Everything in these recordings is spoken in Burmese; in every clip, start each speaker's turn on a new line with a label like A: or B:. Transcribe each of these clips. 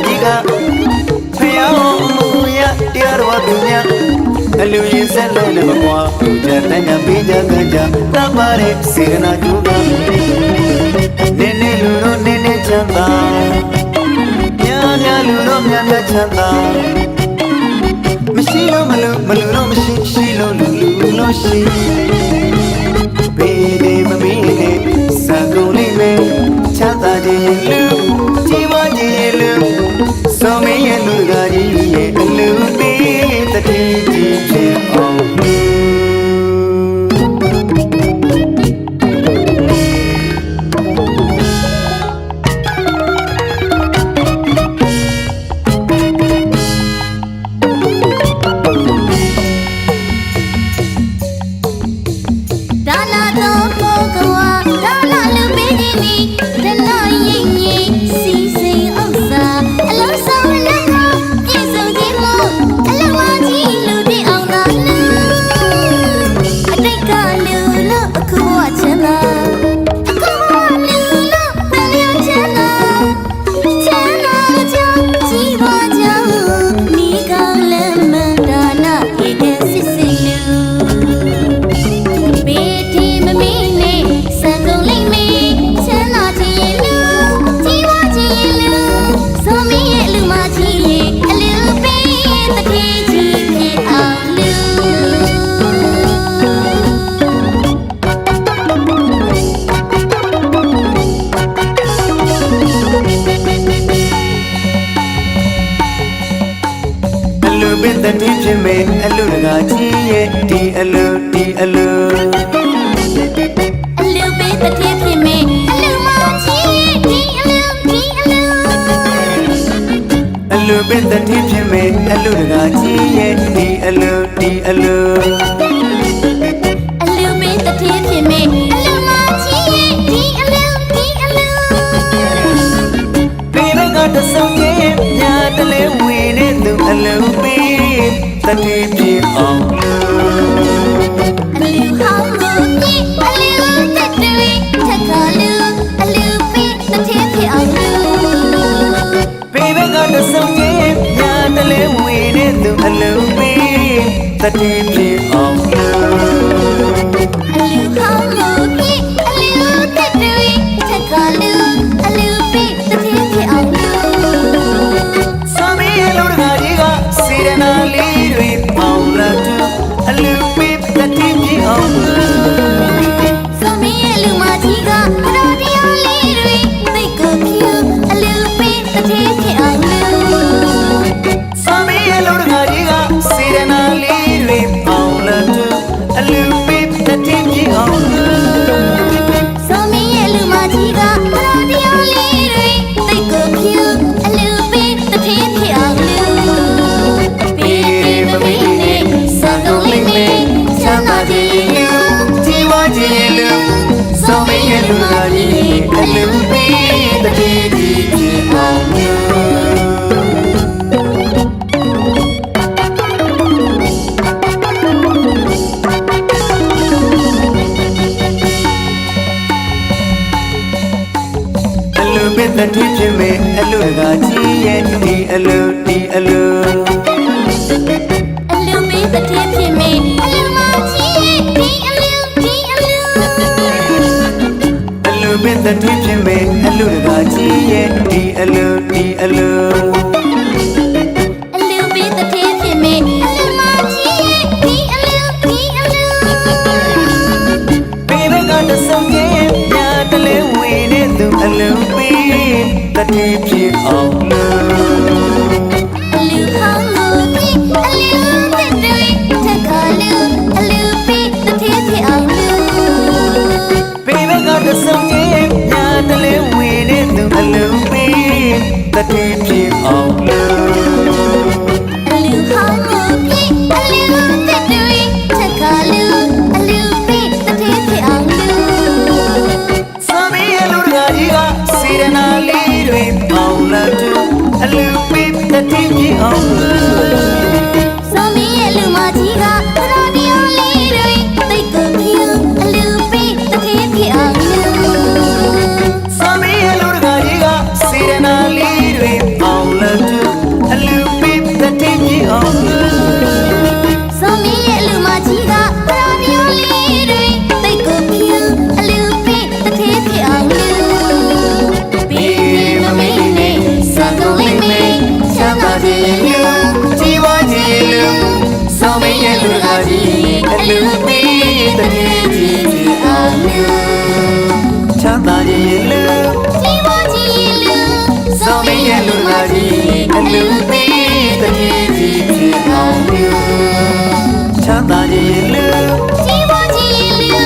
A: jiga Phaya muya tiarwa dunya Alu yisalo le bakwa Jatanya bija ganja Tabare sirna juga Nene luro nene chanda Nya luro nya chanda Mashilo maluro mashi shilo lulu shi Bede mamine saguli me Chata jilu jiwa jilu Some yelu gari ye alu be Tati jiche The teacher made a little tea, a little bit the teacher made a little bit the teacher made a little tea, a little bit the teacher made Baby got the song, not the little winning to a little bit. The teacher of
B: a little hungry, a little victory, take a little bit, the teacher of
A: Baby got the song, not the little winning to a little bit. The teacher of
B: a little hungry, a little victory, take a little bit, the teacher of
A: Some yellow gariga, Sirenali. A little bit the teaching of
B: Some yellow majiga, radio lady, they cook you a little bit the teaching of
A: Some yellow gariga, Sirena lady, Paula too, a little bit the teaching of
B: Some yellow majiga, radio lady, they cook you a little bit the teaching of
A: Some yellow gari, a little bit the teaching of The teacher made a little tea, a little bit
B: the teacher made a little
A: bit the teacher made a little tea, a little bit
B: a little bit the teacher made
A: Baby got the song, not the little winning to a little bit the teacher of
B: a little hungry, a little victory, take a little bit the teacher of
A: Baby got the song, not the little winning to a little bit the teacher of
B: a little hungry, a little victory, take a little bit the teacher of
A: Some yellow gariga, Sirena lady, Paula too, a little bit the teacher of
B: Some yellow majiga, radio lady, they cook you a little bit the teacher of
A: Some yellow gariga, Sirena lady, Paula တတိကြီးဖြစ်အောင်လူချမ်းသာခြင်းလူ
B: ကြီးပွားခြင်းလူ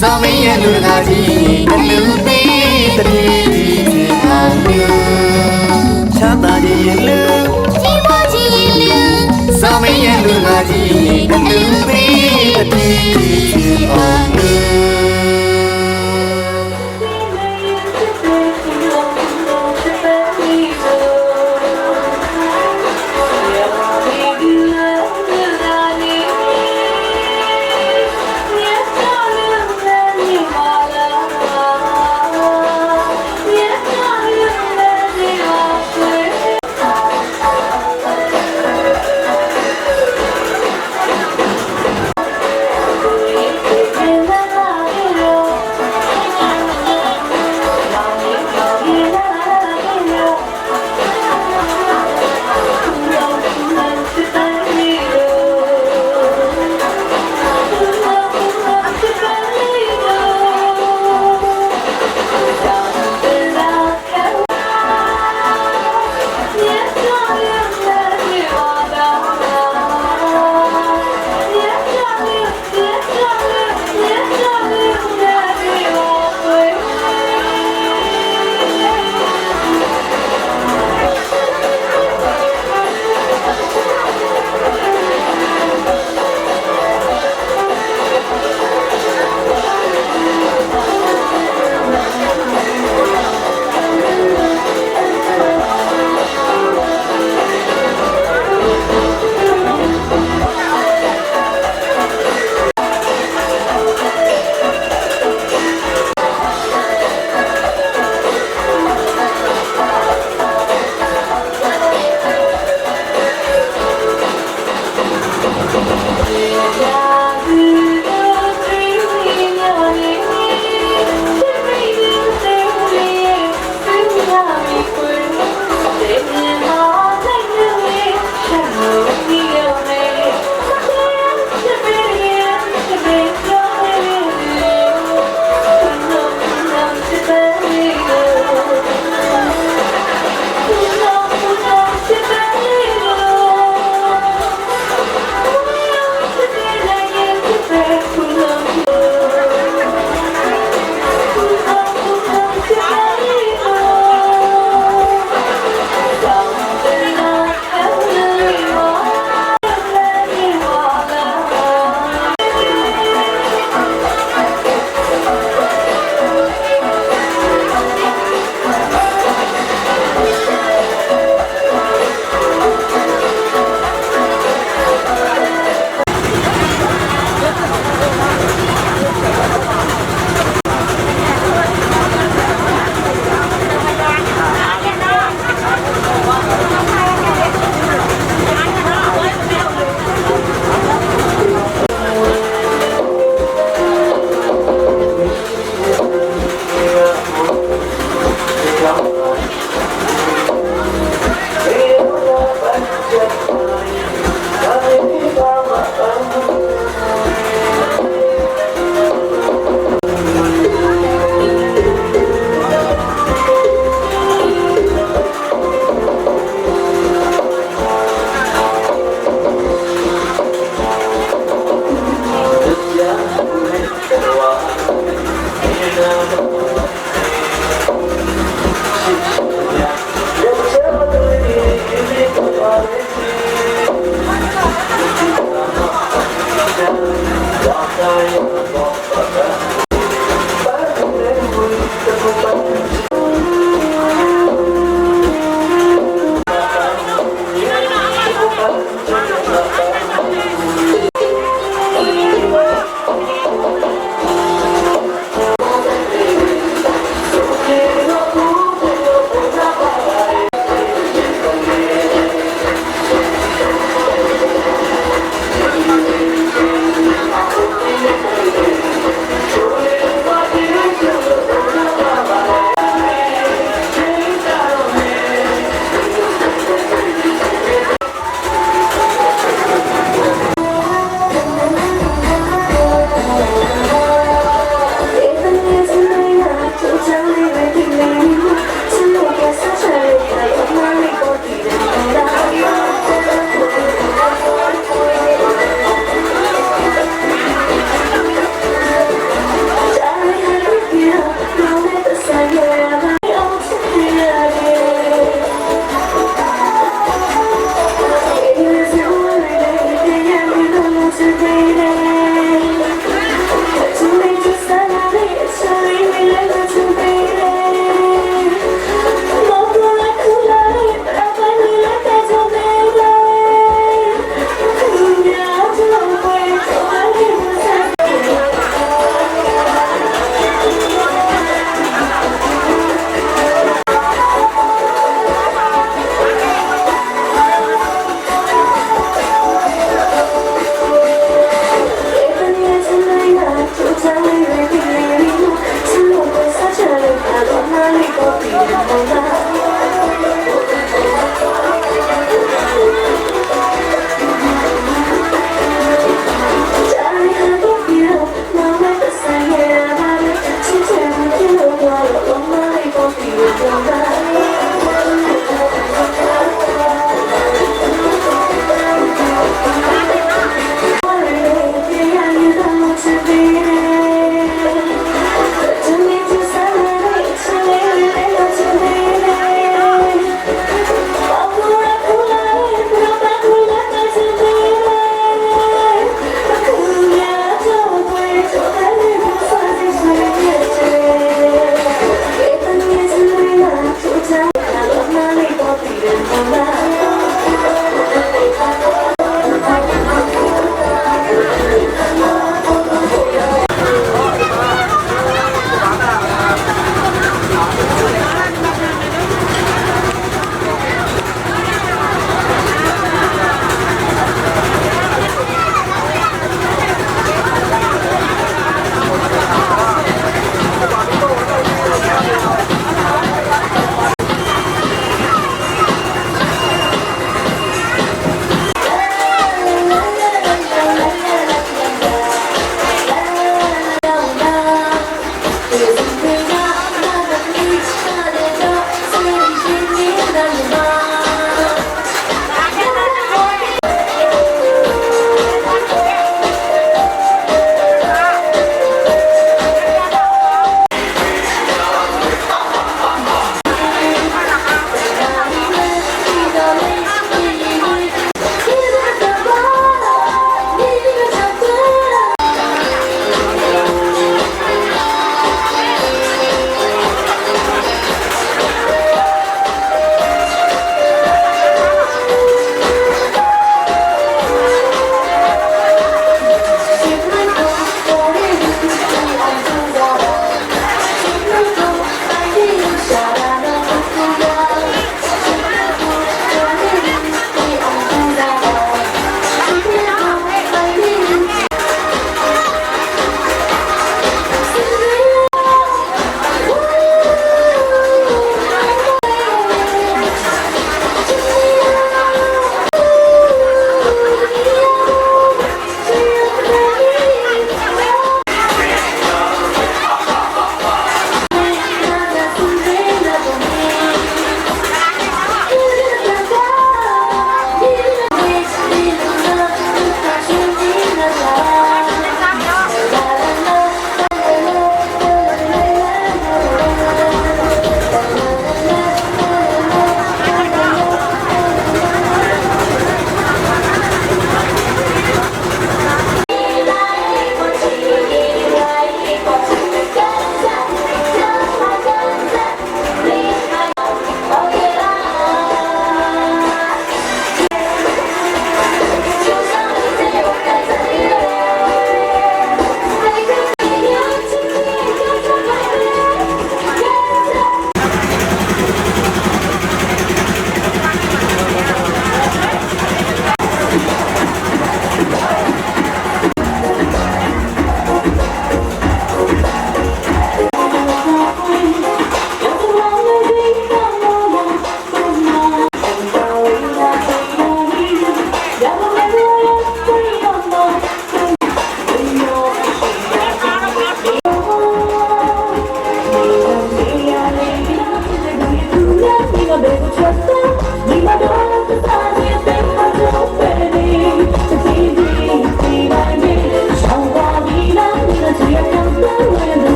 A: စောင်းမင်းရဲ့လူတကားကြီးအလူပေးတတိကြီးဖြစ်အောင်လူချမ်းသာခြင်းလူ
B: ကြီးပွားခြင်းလူ
A: စောင်းမင်းရဲ့လူတကားကြီးအလူပေးတတိကြီးဖြစ်အောင်လူ
C: Hãy subscribe cho kênh Ghiền Mì Gõ để không bỏ lỡ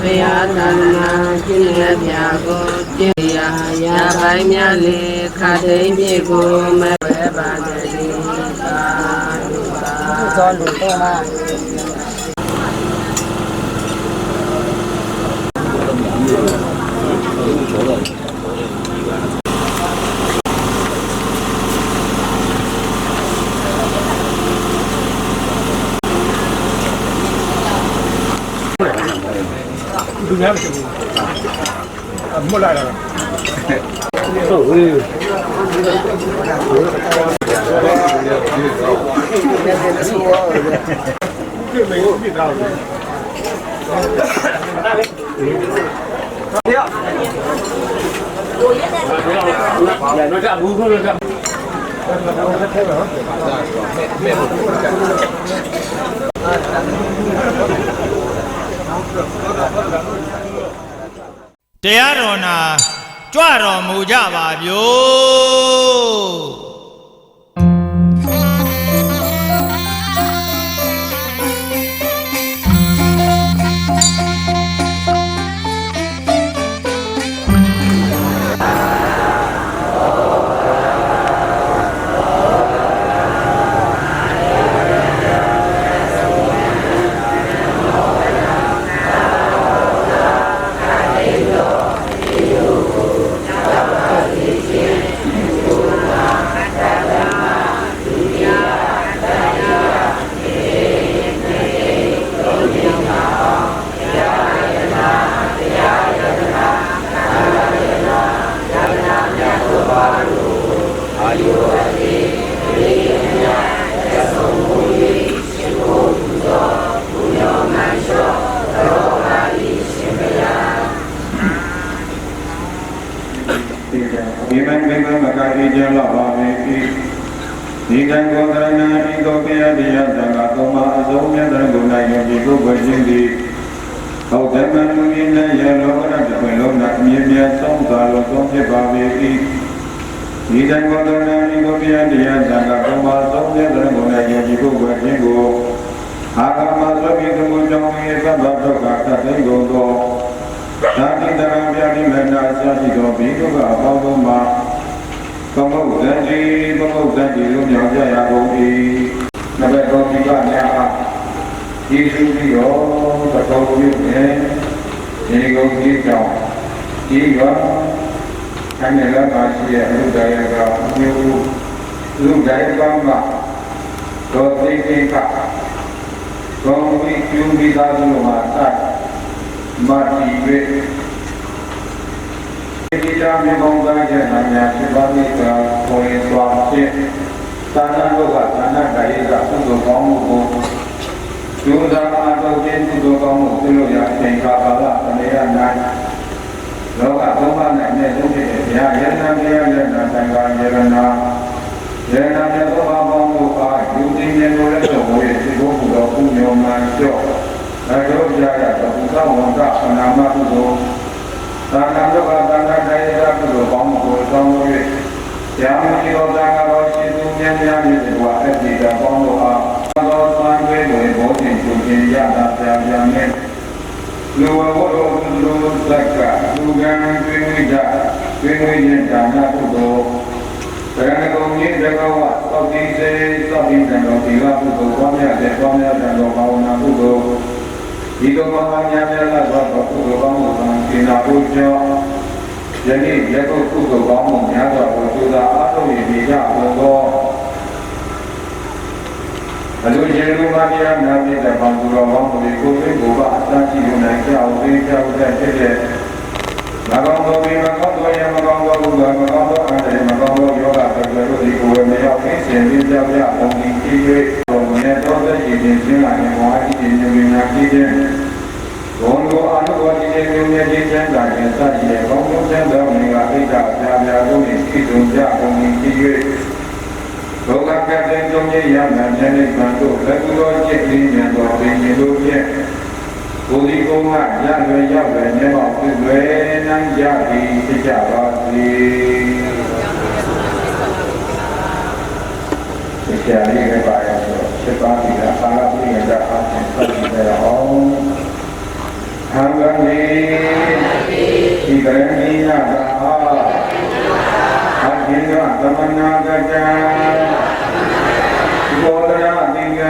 C: ဘေယသာသနာကျင့်ရပြကိုကျင့်ရာရာပိုင်းများလေခတိန်ပြေကိုမဝဲပါစေသာဓုပါသောလူတော်မှာ
D: သူများမလာတာဟုတ်ဝေးပြစ်ထားတယ်
E: တရားတော်နာကြွတော်မူကြပါဗျိ
F: ဒီမင်္ဂမမကာရီကျလာပါမေဤဒီကံကိုကရဏဤကိုကေယတရားသံဃာသုံးပါအစုံမြတ်တဲ့ဂုဏ်၌ယုံကြည်ကိုယ်ပဲခြင်းသည်ဟုတ်တယ်မလူရင်းနဲ့ရလောကရတခွင်လုံး၌မြင်မြတ်ဆုံးသာလို့သုံးဖြစ်ပါပေ၏ဒီကံကိုကရဏဤကိုကေယတရားသံဃာသုံးပါအစုံမြတ်တဲ့ဂုဏ်၌ယုံကြည်ကိုယ်ပဲခြင်းကိုအာဂမသဗ္ဗေသမှုကြောင့်ဤသဗ္ဗဒုက္ခသတ္တိကုန်သောသာတိတရံပြတိမနာစာရှိသောဘိဒုက္ခအပေါင်းတို့မှာသမုဒ္ဒတိသမုဒ္ဒတိလို့ပြောကြရကုန်၏နဘေတော်ဒီကများအားဤသူပြီးတော့သတော်ပြုနေဒီကုန်ကြီးကြောင့်ဒီကဆံရလာပါရှိရဲ့လူတိုင်းကအမျိုးလူတိုင်းကမှတော်သိကိကကောင်းပြီးကျူးပြီးသားလို့မှာစမာတိဝေဒီတာမြေကောင်းသားရဲ့နာမည်ဖြစ်ပါလိမ့်ကပေါ်ရင်စွာဖြင့်သာနာတို့ကသာနာတိုင်းကကုသိုလ်ကောင်းမှုကိုကျိုးစားအားထုတ်ခြင်းကုသိုလ်ကောင်းမှုပြုလို့ရအချိန်ကာလအနေရနိုင်လောကသုံးပါး၌နဲ့သုံးဖြစ်တဲ့ဘုရားယန္တာဘုရားယန္တာသံဃာယရဏယန္တာမြေသောဘာပေါင်းတို့အားယူတည်ခြင်းကိုလည်းဆိုဝေဒီဘုရားပုညောမှန်ကျော်အကြောကြရသောဘုရားဝန်ကပနာမကုသိုလ်သာနာတို့ကသာနာတိုင်းကကုသိုလ်ပေါင်းကိုသောင်း၍ယာမတိရောသာကတော်ရှိသူမြတ်များမြတ်ဝါအတ္တိကပေါင်းတို့အားသောသံဃေတွေဘောဓိကျူခြင်းရတာပြာပြာနဲ့လူဝဘုရောလူသက်ကလူကံတွင်ဝိဒတွင်ဝိဉ္ဇာနာကုသိုလ် တရဏဂုံကြီးတကောဝသောတိစေသောတိတံတော်ဒီကပုဂ္ဂိုလ်ပေါင်းများတဲ့ပေါင်းများတံတော်ဘာဝနာပုဂ္ဂိုလ်ဒီကမောင်များများလာသောပုဂ္ဂိုလ်ပေါင်းတို့ကသင်္နာဘုကျော်ယနေ့ရကုတ်ပုဂ္ဂိုလ်ပေါင်းများစွာကိုသူသာအားထုတ်နေကြသောအလိုကျေလူမတရားနာပြတဲ့ပေါင်းသူတော်ပေါင်းတွေကိုယ်သိကိုယ်ကအစရှိနိုင်ကြအောင်သိကြတဲ့ဖြစ်တဲ့မကောင်းသောဘေးမကောင်းသောရမကောင်းသောဘုရားမကောင်းသောအန္တရာယ်မကောင်းသောယောဂတွေတို့ဒီကိုယ်မရောက်ခင်းစင်ပြီးကြောက်ရအောင်ဒီကြည့်၍တော်မြတ်သောသိခြင်းချင်းချင်းလာနေဝါကြီးခြင်းဉာဏ်နာကြည့်ခြင်းဘုံကိုအနုဘောခြင်းဉာဏ်ဉာဏ်ချင်းချမ်းသာခြင်းစသည်ရဲ့ကောင်းသောချမ်းသာမှုကအိဋ္ဌာပြာပြာတို့နှင့်ပြည့်စုံကြအောင်ဒီကြည့်၍လောကကတဲ့ကြုံရရမှန်တဲ့နိဗ္ဗာန်တို့လက်ကူတော်จิตဉာဏ်တော်ပင်တို့ဖြင့်ကိုယ်ဒီကုန်းကရလွယ်ရောက်လွယ်မျက်မှောက်ပြုလွယ်နိုင်ကြသည်ဖြစ်ကြပါစေ။ဒီကြာလေးကပါရတော့7ပါးဒီကအာရပိယတာအချင်းပတ်ကြရအောင်။ဟံဂမေဒီကရဏီနာသာအချင်းကသမနာကတံဘောဓရာတိက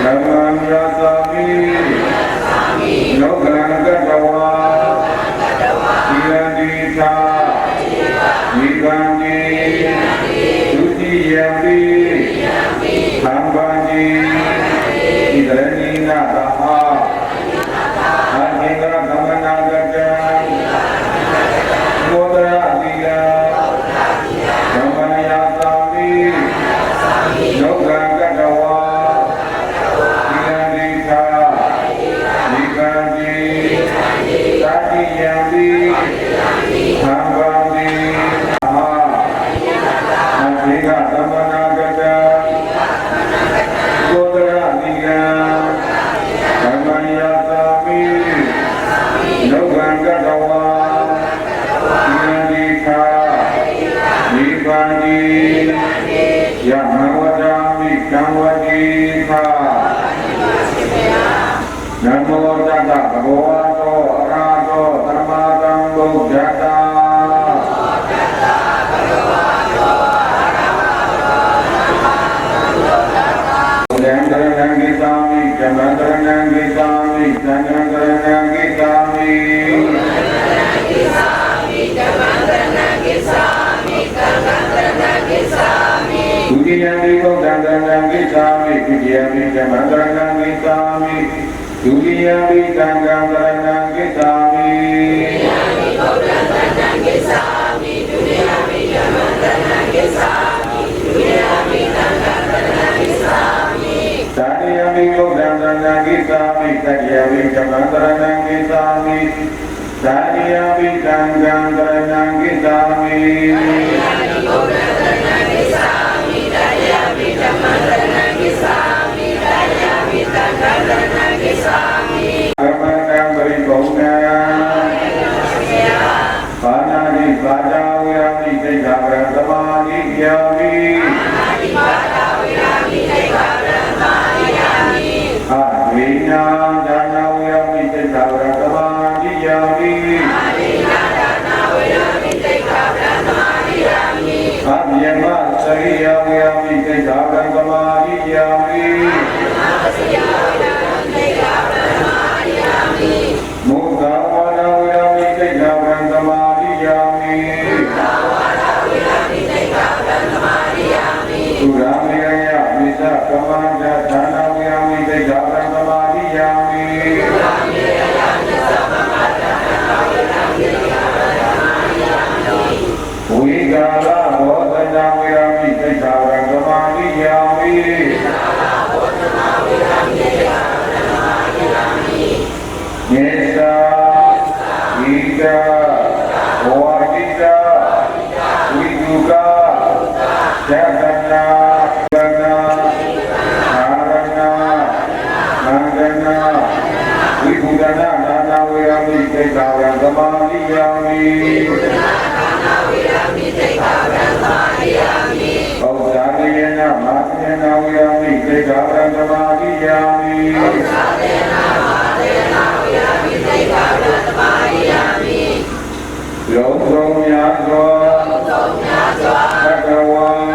F: ဓမ္မမြတ်သာမိလောကရဏကတဝါဒီရန်ဒီသာဒီကံဒီဒုတိယပိသံဃာတိဒီကရဏီနာသာအဟိကသမနာကတံဘောဓရာတိကဓမ္မယသာမိလောကရဏကတဝါဒီရန်ဒီသာဒီကံဒီသာတိယံတိသံဃာတိအာအသေကသမနာကတံဘောဓရာတိကံဓမ္မယသာမိလောကရဏကတဝါဒီရန်ဒီသာဒီကံဒီယမဝဒာမိကံဝတိသာနမောတတ္တဘဂဝါတောအရဟတောသမ္မာသမ္ဗုဒ္ဓတ္တသံဃာရဏံဂိသာမိဓမ္မံရဏံဂိသာမိသံဃာရဏံဂိသာမိဒုတိယံဒီဘုဒ္ဓံရဏံဂိသာမိဒုတိယံဒီဓမ္မံရဏံဂိသာမိဒုတိယံဒီသံဃာရဏံဂိသာမိတတိယံဒီဘုဒ္ဓံရဏံဂိသာမိတတိယံဒီဓမ္မံရဏံဂိသာမိတတိယံဒီသံဃာရဏံဂိသာမိအမန္တံပရိပုံဏံဘာနာတိဘာဒာဝေယမိသိက္ခာပရံသမာဓိယာမိအဝိနာဒါနာဝေယမိသိက္ခာပရံသမာဓိယာမိအဗျမစရိယဝေယမိသိက္ခာပရံသမာဓိယာမိမုဒ္ဒဝါဒဝေယမိသိက္ခာပရံသမာဓိယာမိသုရာမေယမိသကမန္တဒါနဝေယမိသိက္ခာပရံသမာဓိယာမိဝိကာလဘောဓနာဝေယမိသိက္ခာပရံသမာဓိယာမိယေသာဣဒာဝါတိတာဝိဒုကာသက္ကနာကနာအာရဏမန္တနာဝိဘုဒနာနာနာဝေယမိသိက္ခာပရံသမာဓိယာမိဩဇာတိယနာမာသယနာဝေယမိသိက္ခာပရံသမာဓိယာမိလုံးစုံများစွာသက္ကဝါ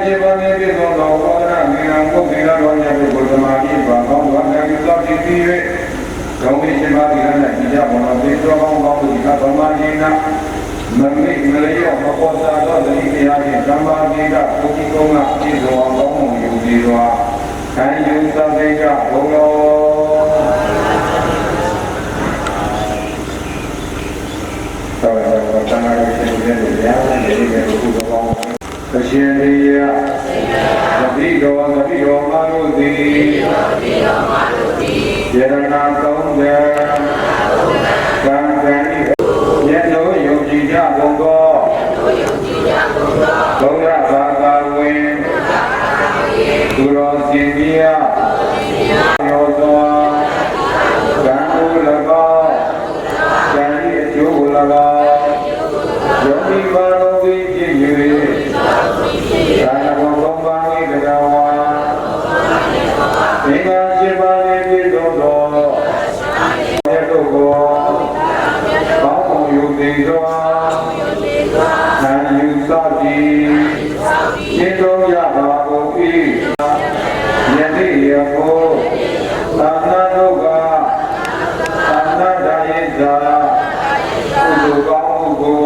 F: ရှိပါနေပြီသောတော်ဘောရမေနံဘုဒ္ဓေရတော်မြတ်ဘုရားမာတိပါကောင်းတော်နိုင်သောတိတိ၍ကောင်းပြီရှိပါသည်လည်းဒီကြဘောနာပြေတော်ကောင်းကောင်းဒီကဗမာကြီးနာမမိမလျောမပေါ်သာသောတိတရားဖြင့်ဓမ္မကြီးကဘုရားကောင်းကပြည့်စုံအောင်ကောင်းမှုယူပြီးတော့ခံယူသတိကဘုံတော်တော်တော်တနာရရှိတဲ့တရားတွေဒီလိုဘုရားကောင်းသရှင်ရိယသတိတော်မာတို့သည်ယရနာသုံးတယ်ကံကံဤယသောယုံကြည်ကြကုန်သောဘုရားဘာသာဝင်သူတော်စင်ကြီးရောသောကံကို၎င်းကံဤအကျိုးကို၎င်းယောဂီဘာတော်သည်ဖြစ်၍သာသနာ့ဘုံဘာဝိကရဝါသင်္ဃာရှိပါနေပြီသောမြတ်တို့ကိုဘောင်းအောင်ယူသိသောနာယူသတိရှင်းတော်ရပါကုန်၏ယနေ့ယခုသာသနာတော်ကသာသနာတော်၏သာဘုရားကောင်းမှုကို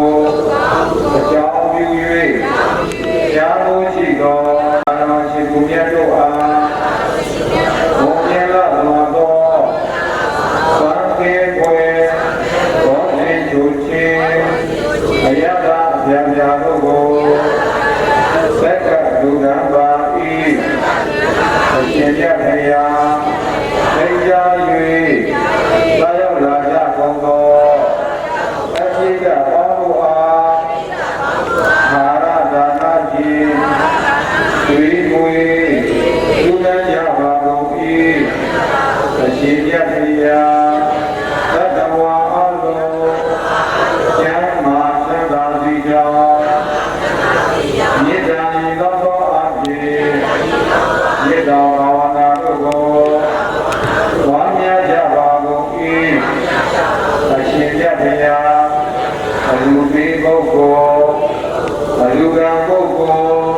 F: အကြောင်းပြု၍ရှားလို့ရှိသောအာရမရှိကိုမြတ်တို့အားဘုံမြတ်လာတော်သောသံဃေပွေဘောဓိကျူချင်းအယတာဗျာဗျာတို့ကိုသက်ကဒုက္ခပါ၏အရှင်ရဖရာသိကြ၍သာရောက်လာကြကုန်သောအရှိကပေါင်းတို့အားဟာရဒါနာကြီးဝိမွေသူလန်းကြပါကုန်၏အရှင်ရဖရာသတ္တဝါအလုံးကျမ်းမာသံသာစီကြောင့်မြေတံဤသောအဖြစ်မြေတော်ဘာဝနာတို့ကိုဝါမြကြပါကုန်၏အရှင်ရဖရာအလူပိပုဂ္ဂိုလ်အလူကံပုဂ္ဂိုလ်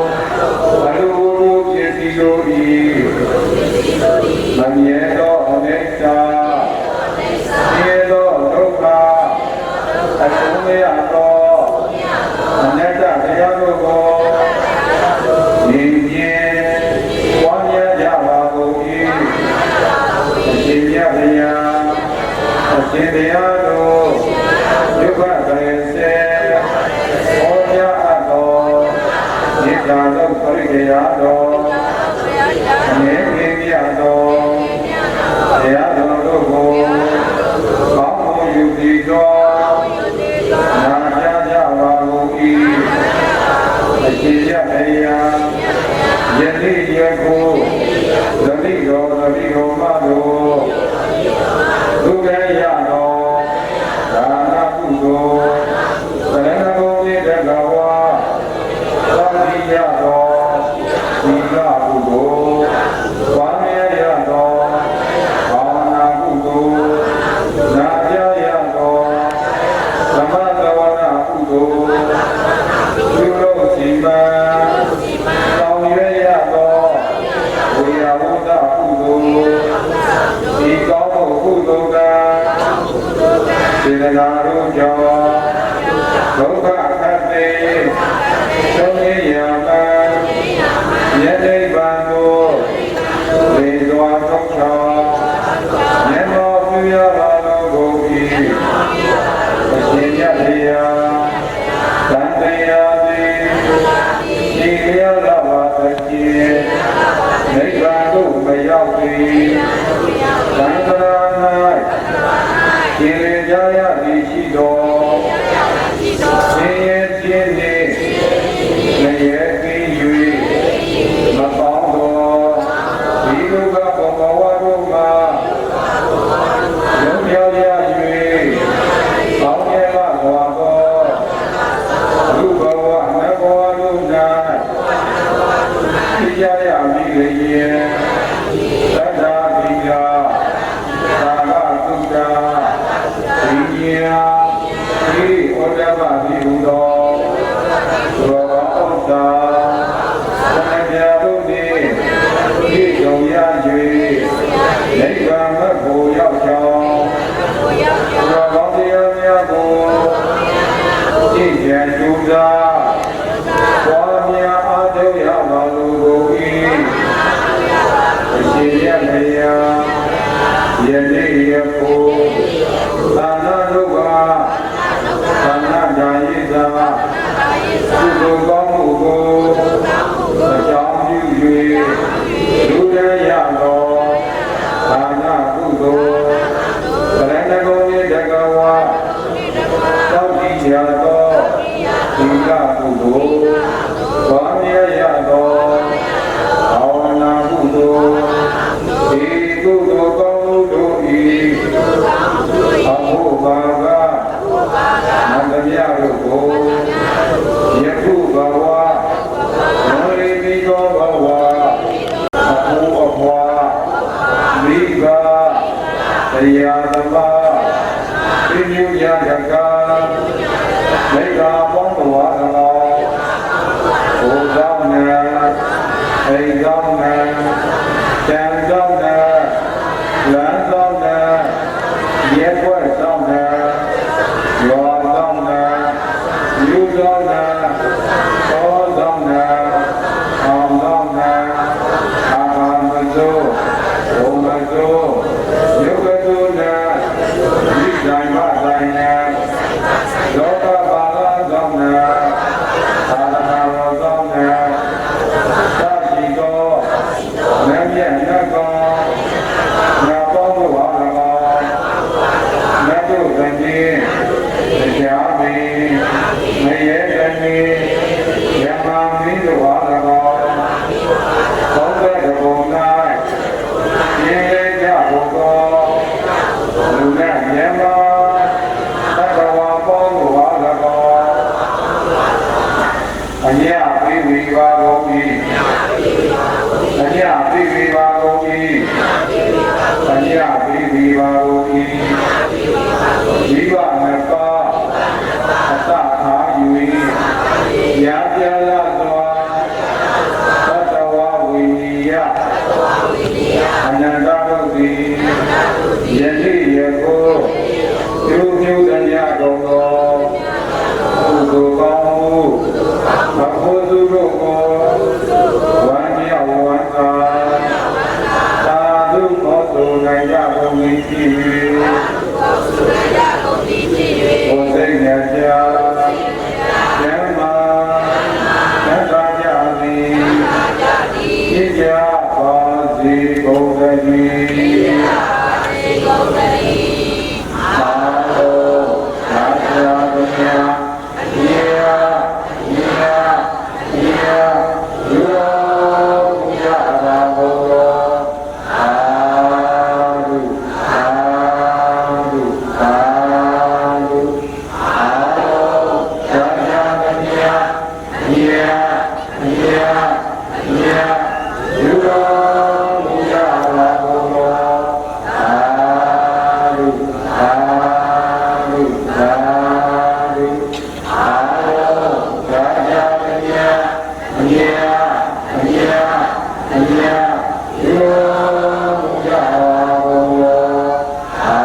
F: အလူဘုရုဖြစ်စီတို့၏မမြဲသောအနိစ္စမြဲသောဒုက္ခအဆုံးမရသောအနတ္တတရားတို့ကိုဉာဏ်ဖြင့်ဝါမြကြပါကုန်၏အရှင်မြတ်ဗျာအရှင်တရားတို့ယုဂကရေစေဟောကြားအပ်သောဉာဏ်သာသောပရိကေယတော်အမြဲတည်းမြတ်သောတရားတော်တို့ကိုကောင်းမှုယူပြီးတော့နာကြားကြပါကုန်၏အရှင်ရဖရာယနေ့ယခုသတိတော်မတို့သူကရတော်ဒါနကုသိုလ်သရဏဂုံမြေတကဝါသာတိရတော်ဒီကကုသိုလ်ဝါမြရတော်ဘာဝနာကုသိုလ်နာကြရတော်သမဂဝနာကုသိုလ်ပြုလို့စီမံဆောင်ရွက်ရတော်ဝိ ဝါအဘူအဘွာမိဘတရားသမားပြည့်ညူရတကားမိဂါပေါင်းတော်သမောဘုရားနာအိကောင်းနာတန်ကောင်းနာလမ်းကောင်းနာရဲကွက်ကောင်းနာရွာကောင်းနာလူကောင်းနာသောကောင်းနာအောင်ကောင်းနာအာမစိုးဘုံမစိုးယုတ်ကတုနာဒီတိုင်းပါတိုင်းနာလောကပါဠိကောင်းနာသာသနာတော်ကောင်းနာသာရှိသောနတ်မြတ်နတ်ကောနတ်ပေါင်းတို့ဟာ၎င်းနတ်တို့သင်ခြင်းတရားမင်းမရေတမင်းယမမင်းတို့ဟာ၎င်းသောတဲ့ဘုံ၌ရင်းလေးကြဘုံသောလူနဲ့ယမသတ္တဝါပေါင်းတို့ဟာ၎င်းအညပိဝိပါကုန်၏အညပိဝိပါကုန်၏အညပိဝိပါကုန်၏မိဘနှစ်ပါးအတ္တခါယူ၏ရာပြလာစွာသတ္တဝါဝိနိယအနန္တတို့သည်ယတိယကိုပြုပြုတရားတော်သောကုသိုလ်ကောင်းမှုဘုရားသူတို့ကိုဝမ်းမြောက်ဝမ်းသာသာဓုခေါ်ဆိုနိုင်ကြကုန်၏ဖြစ်၍ဘုသိဉာဏ်ကြဉာဏ်မှာသတ္တကြသည်သိကြပါစေကုန်သတည်းသာသောသာသာမြတ်ယေယေယေယောယရာဘောအာရုအာရုအာရုအာရောသာသာမြတ်ယေယေယေယောယရာဘောအာရုအာရုအာရုအာရောသာသာမြတ်ယေယေယေယောယရာဘောအာ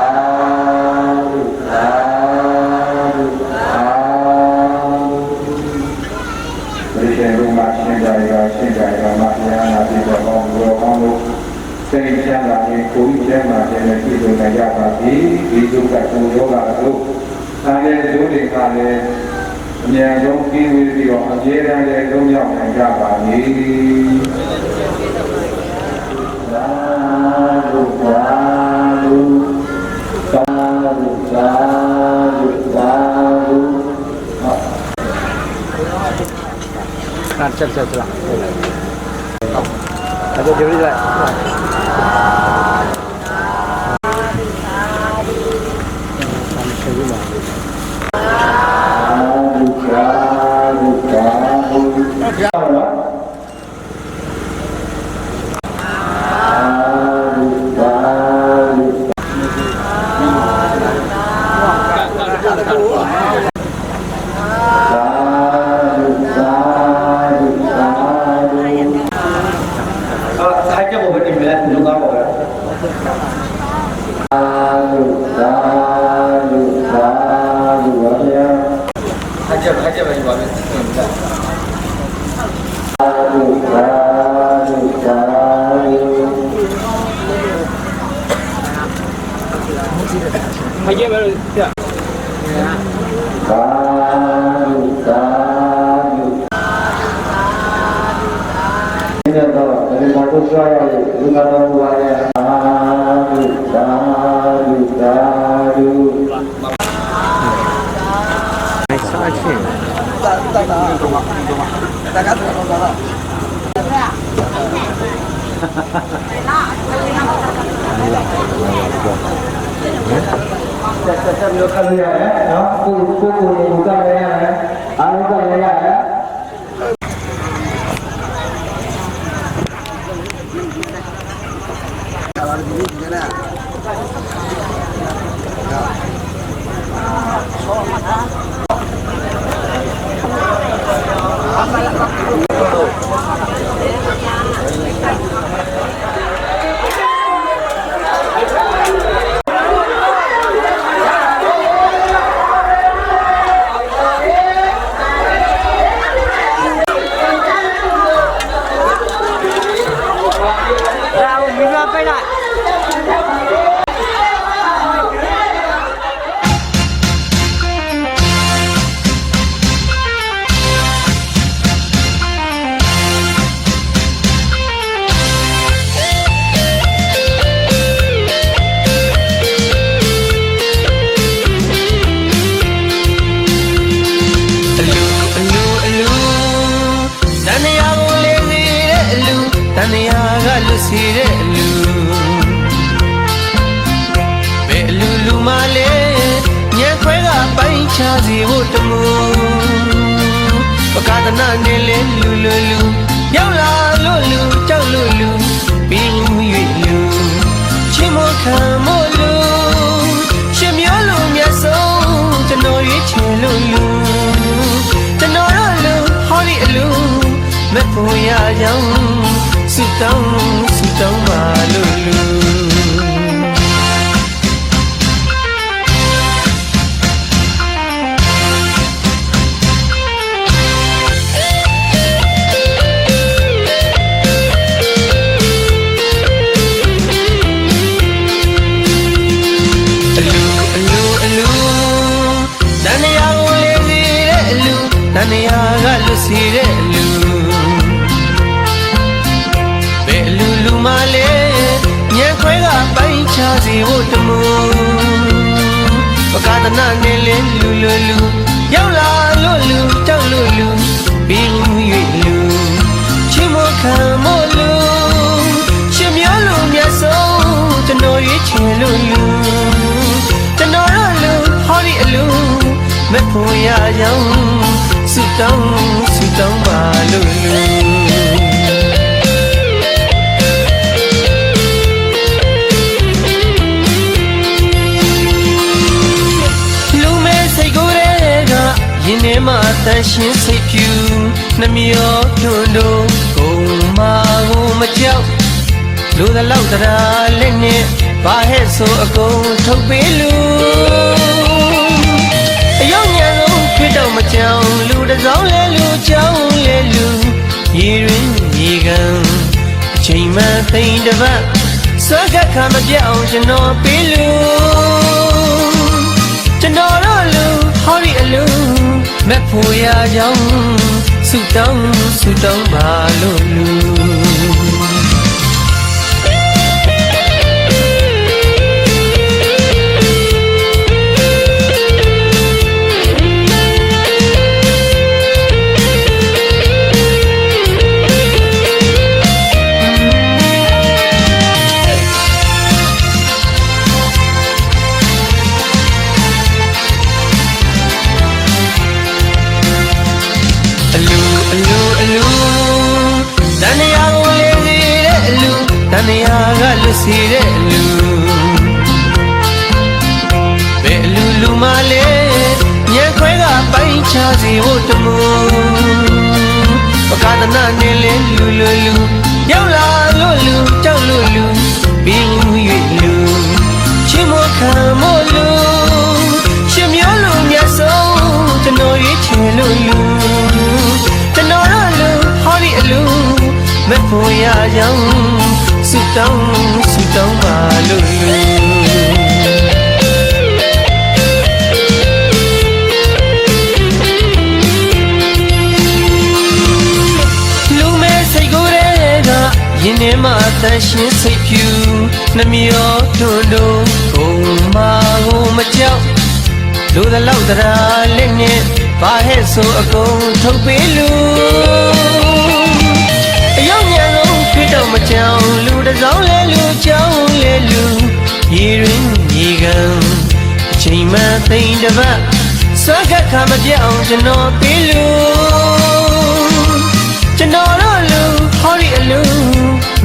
F: ရုအာရုအာရုဘယ်လိုမှရှင်းကြရရှင်းကြရမှာတရားနာပြီးတော့ကောင်းလို့ကောင်းလို့စိတ်ချမ်းသာခြင်းကိုယ်ချမ်းသာခြင်းနဲ့ပြည့်စုံနိုင်ကြပါစေဒီဒုက္ခကိုယောဂတို့ဒါလည်းဒုက္ခကလည်းအများဆုံးပြီးပြီးတော့အကျေတန်းလည်းလုံးရောက်နိုင်ကြပါစေသာဓုသာဓုသာဓုသာဓုသာဓု
D: ဆက်လာအဲ့ဒါကြည့်လိုက်မကြည့်ပါလို့ပြသာဓုသာဓုဒီတော့ဒီမှာတို့ဆွာရတဲ့ဒီမှာတော့ဘာလဲသာဓုသာဓုသာဓုအဲ့ဆက်ချင်းဆက်မျိုးခလို့ရတယ်နော်ကိုကလည်းရတယ်အားလုံးကလည်းရတယ်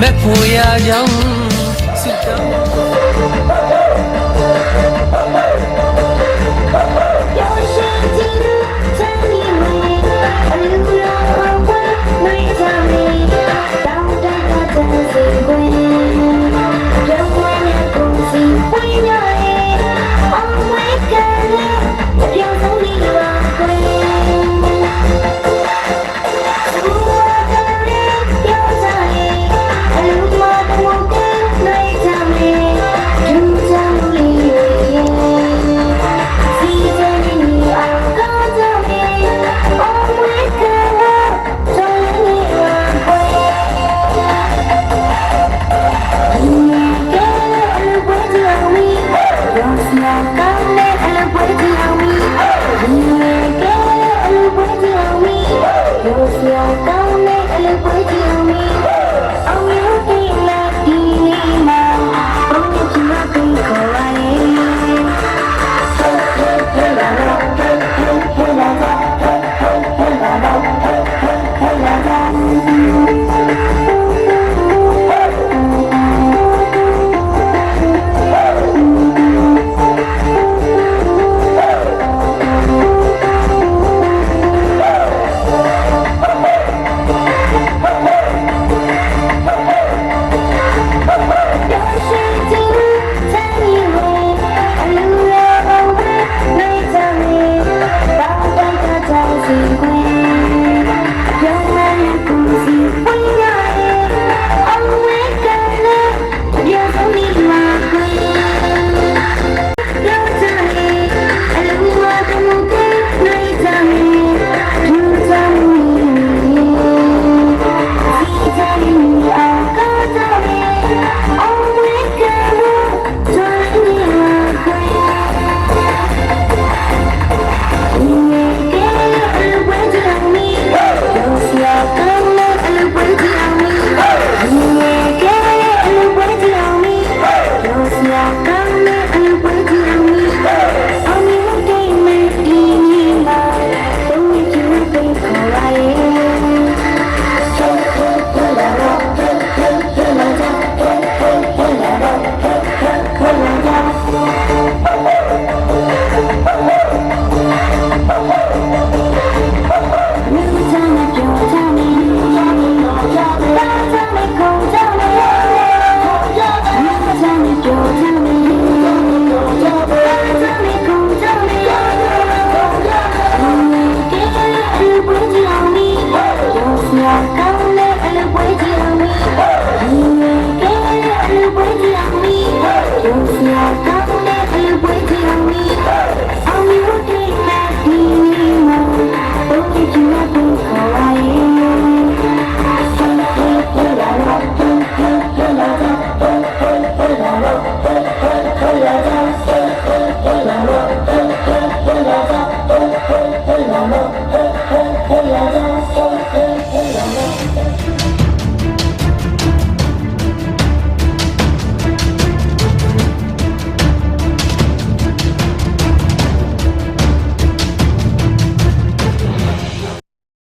A: မဲ့ဖို့ရကြောင်း
B: Don't